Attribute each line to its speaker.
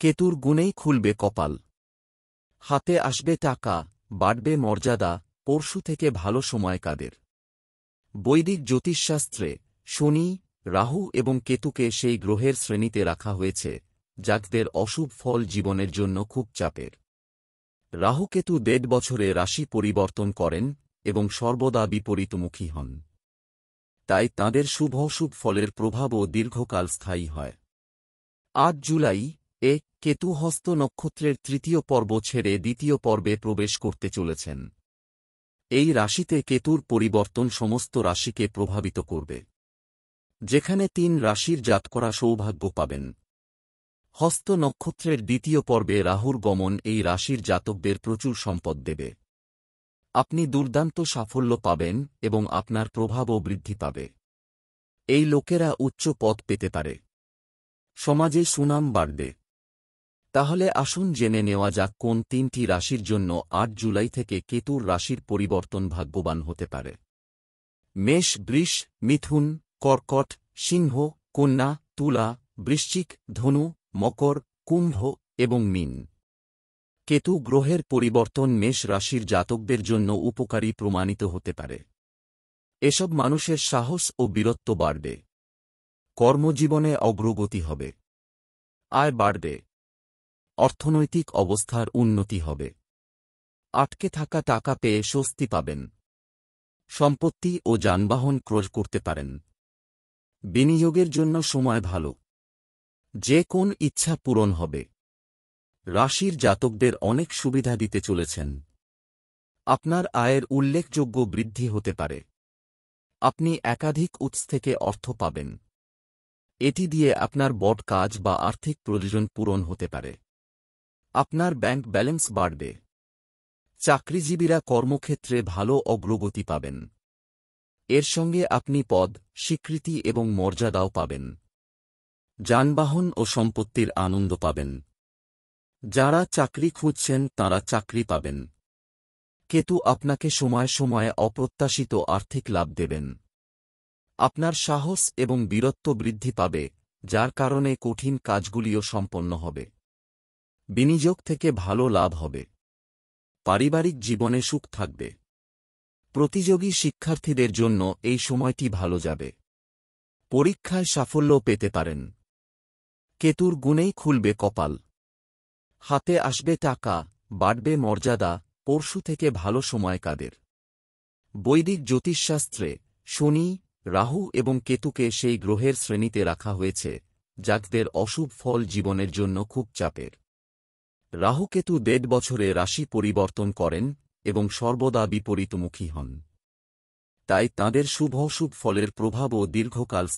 Speaker 1: কেতুর গুণেই খুলবে কপাল। হাতে আসবে টাকা, বাড়বে মর্যাদা, পরশু থেকে ভালো সময় কাদের। বৈদিক জ্যোতিষশাস্ত্রে শনি, রাহু এবং কেতুকে সেই গ্রহের শ্রেণীতে রাখা হয়েছে যাদের অশুভ ফল জীবনের জন্য খুব চাপের। রাহু-কেতু ১.৫ বছরে রাশি পরিবর্তন করেন এবং সর্বদা বিপরীতমুখী হন। তাই তাঁদের শুভ-অশুভ ফলের প্রভাবও দীর্ঘকাল স্থায়ী হয়। ৮ জুলাই কেতু হস্ত নক্ষত্রের ৩য় পর্ব ছেড়ে ২য় পর্বে প্রবেশ করতে চলেছেন। এই রাশিতে কেতুর পরিবর্তন সমস্ত রাশিকে প্রভাবিত করবে। যেখানে ৩ রাশির জাতকরা সৌভাগ্য পাবেন। হস্ত নক্ষত্রের ২য় পর্বে রাহুর গমন এই রাশির জাতকদের প্রচুর সম্পদ দেবে। আপনি দুর্দান্ত সাফল্য পাবেন এবং আপনার প্রভাবও বৃদ্ধি পাবে। এই লোকেরা উচ্চ পদ পেতে পারে। সমাজে সুনাম বাড়বে। তাহলে আসুন জেনে নেওয়া যাক কোন ৩টি রাশির জন্য ৮ জুলাই থেকে কেতুর রাশির পরিবর্তন ভাগ্যবান হতে পারে। মেষ, বৃষ, মিথুন, কর্কট, সিংহ, কন্যা, তুলা, বৃশ্চিক, ধনু, মকর, কুম্ভ এবং মীন। কেতু গ্রহের পরিবর্তন মেষ রাশির জাতকদের জন্য উপকারী প্রমাণিত হতে পারে। এসব মানুষের সাহস ও বীরত্ব বাড়বে। কর্মজীবনে অগ্রগতি হবে। আয় বাড়বে। অর্থনৈতিক অবস্থার উন্নতি হবে। আটকে থাকা টাকা পেয়ে স্বস্তি পাবেন। সম্পত্তি ও যানবাহন ক্রয় করতে পারেন। বিনিয়োগের জন্য সময় ভালো। যে কোন ইচ্ছা পূরণ হবে। রাশির জাতকদের অনেক সুবিধা দিতে চলেছেন। আপনার আয়ের উল্লেখযোগ্য বৃদ্ধি হতে পারে। আপনি একাধিক উৎস থেকে অর্থ পাবেন। এটি দিয়ে আপনার বড় কাজ বা আর্থিক প্রয়োজন পূরণ হতে পারে। আপনার ব্যাংক ব্যালেন্স বাড়বে। চাকরিজীবীরা কর্মক্ষেত্রে ভালো অগ্রগতি পাবেন। এর সঙ্গে আপনি পদ, স্বীকৃতি এবং মর্যাদাও পাবেন। যানবাহন ও সম্পত্তির আনন্দ পাবেন। যারা চাকরি খুঁজছেন তাঁরা চাকরি পাবেন। কেতু আপনাকে সময়ে সময়ে অপ্রত্যাশিত আর্থিক লাভ দেবেন। আপনার সাহস এবং বীরত্ব বৃদ্ধি পাবে, যার কারণে কঠিন কাজগুলিও সম্পন্ন হবে। বিনিয়োগ থেকে ভালো লাভ হবে। পারিবারিক জীবনে সুখ থাকবে। প্রতিযোগী শিক্ষার্থীদের জন্য এই সময়টি ভালো যাবে। পরীক্ষায় সাফল্য পেতে পারেন। কেতুর গুণেই খুলবে কপাল। হাতে আসবে টাকা, বাড়বে মর্যাদা, পরশু থেকে ভালো সময় কাদের। বৈদিক জ্যোতিষশাস্ত্রে শনি, রাহু এবং কেতুকে সেই গ্রহের শ্রেণীতে রাখা হয়েছে যাদের অশুভ ফল জীবনের জন্য খুব চাপের। রাহু-কেতু ১.৫ বছরে রাশি পরিবর্তন করেন এবং সর্বদা বিপরীতমুখী হন। তাই তাঁদের শুভ-অশুভ ফলের প্রভাবও দীর্ঘকাল